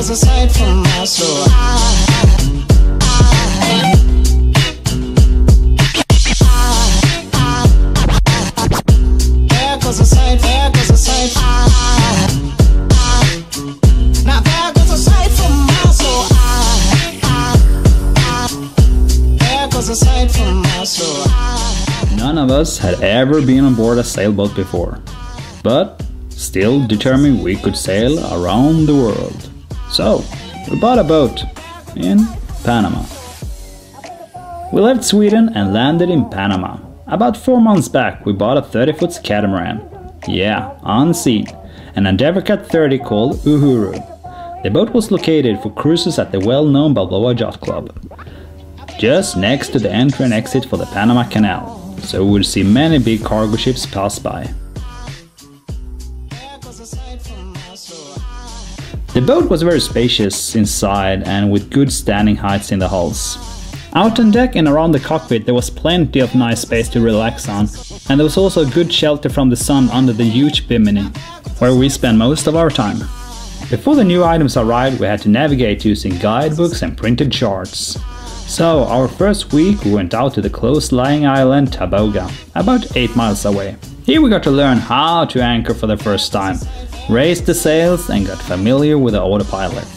goes a sight from my soul. There goes a sight, there goes a sight. Now there goes a sight from my soul. There goes a sight from my soul. None of us had ever been on board a sailboat before, but still determined we could sail around the world. So, we bought a boat in Panama. We left Sweden and landed in Panama. About 4 months back we bought a 30-foot catamaran. Yeah, unseen. An Endeavourcat 30 called Uhuru. The boat was located for cruises at the well-known Balboa Yacht Club, just next to the entry and exit for the Panama Canal, so we would see many big cargo ships pass by. The boat was very spacious inside and with good standing heights in the hulls. Out on deck and around the cockpit there was plenty of nice space to relax on, and there was also good shelter from the sun under the huge bimini, where we spent most of our time. Before the new items arrived we had to navigate using guidebooks and printed charts. So our first week we went out to the close-lying island Taboga, about 8 miles away. Here we got to learn how to anchor for the first time, raised the sails and got familiar with the autopilot.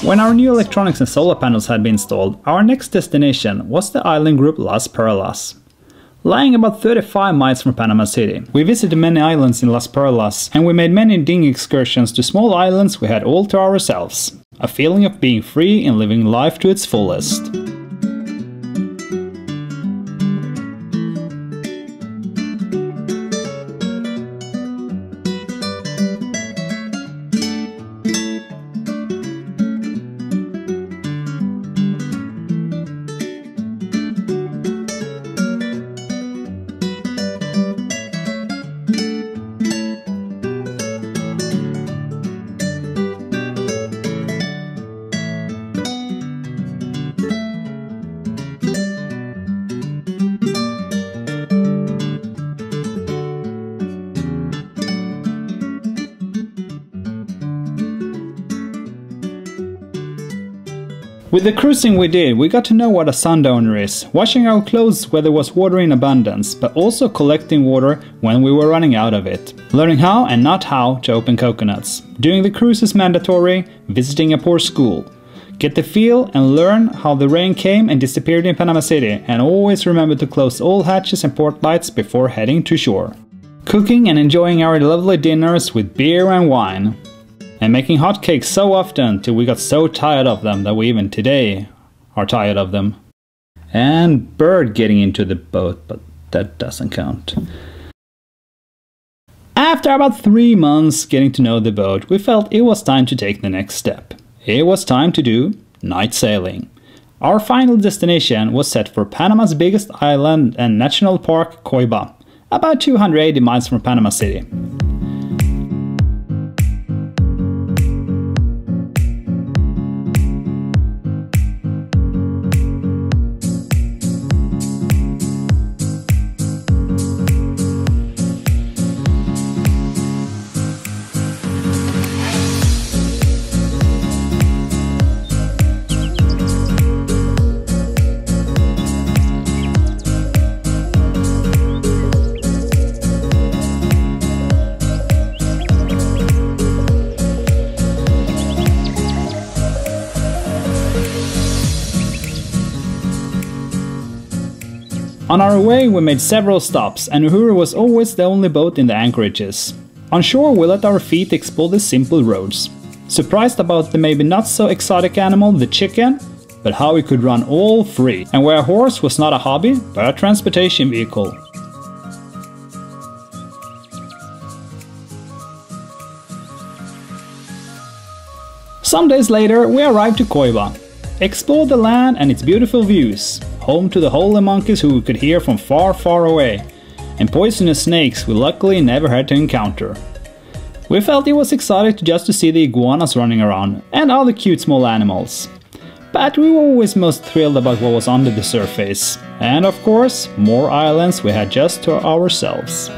When our new electronics and solar panels had been installed, our next destination was the island group Las Perlas. Lying about 35 miles from Panama City, we visited many islands in Las Perlas and we made many dinghy excursions to small islands we had all to ourselves. A feeling of being free and living life to its fullest. With the cruising we did, we got to know what a sundowner is, washing our clothes where there was water in abundance, but also collecting water when we were running out of it. Learning how and not how to open coconuts. Doing the cruise is mandatory, visiting a poor school. Get the feel and learn how the rain came and disappeared in Panama City, and always remember to close all hatches and port lights before heading to shore. Cooking and enjoying our lovely dinners with beer and wine. And making hotcakes so often till we got so tired of them that we even today are tired of them. And Bird getting into the boat, but that doesn't count. After about 3 months getting to know the boat, we felt it was time to take the next step. It was time to do night sailing. Our final destination was set for Panama's biggest island and national park, Coiba, about 280 miles from Panama City. On our way we made several stops, and Uhuru was always the only boat in the anchorages. On shore we let our feet explore the simple roads. Surprised about the maybe not so exotic animal, the chicken, but how we could run all free, and where a horse was not a hobby, but a transportation vehicle. Some days later we arrived to Coiba. Explored the land and its beautiful views, home to the holy monkeys who we could hear from far, far away, and poisonous snakes we luckily never had to encounter. We felt it was exciting just to see the iguanas running around and other cute small animals. But we were always most thrilled about what was under the surface, and of course, more islands we had just to ourselves.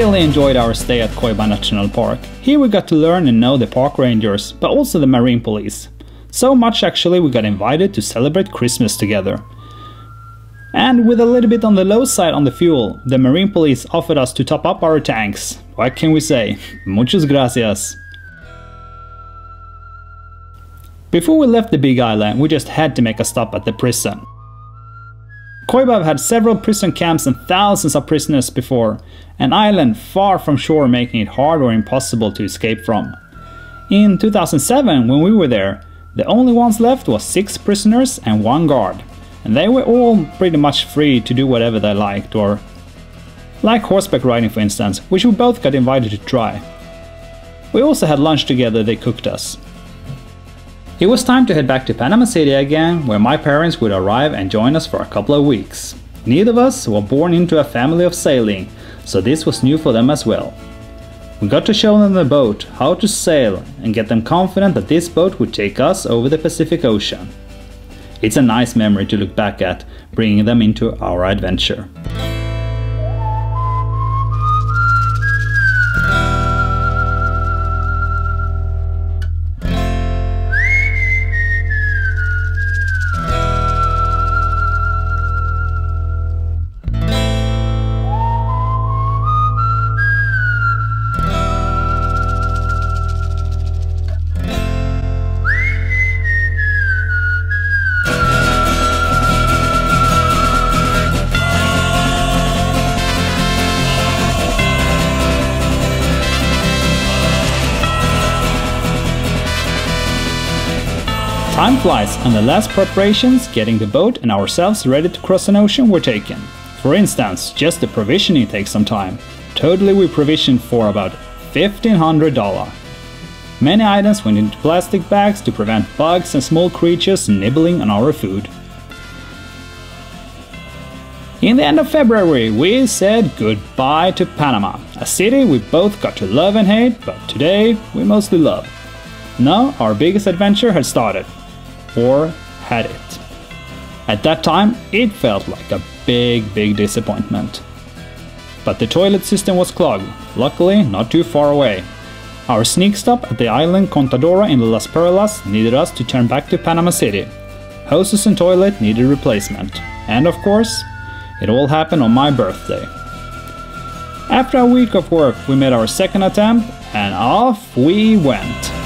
really enjoyed our stay at Coiba National Park. Here we got to learn and know the park rangers, but also the marine police. So much actually we got invited to celebrate Christmas together. And with a little bit on the low side on the fuel, the marine police offered us to top up our tanks. What can we say? Muchas gracias. Before we left the big island, we just had to make a stop at the prison. Coiba had several prison camps and thousands of prisoners before, an island far from shore making it hard or impossible to escape from. In 2007, when we were there, the only ones left was 6 prisoners and 1 guard, and they were all pretty much free to do whatever they liked, or like horseback riding for instance, which we both got invited to try. We also had lunch together, they cooked us. It was time to head back to Panama City again, where my parents would arrive and join us for a couple of weeks. Neither of us were born into a family of sailing, so this was new for them as well. We got to show them the boat, how to sail, and get them confident that this boat would take us over the Pacific Ocean. It's a nice memory to look back at, bringing them into our adventure. Time flies, and the last preparations, getting the boat and ourselves ready to cross an ocean, were taken. For instance, just the provisioning takes some time. Totally we provisioned for about $1,500. Many items went into plastic bags to prevent bugs and small creatures nibbling on our food. In the end of February, we said goodbye to Panama, a city we both got to love and hate, but today we mostly love. Now our biggest adventure had started. Or had it. At that time, it felt like a big disappointment. But the toilet system was clogged, luckily not too far away. Our sneak stop at the island Contadora in Las Perlas needed us to turn back to Panama City. Hoses and toilet needed replacement. And of course, it all happened on my birthday. After a week of work, we made our second attempt, and off we went.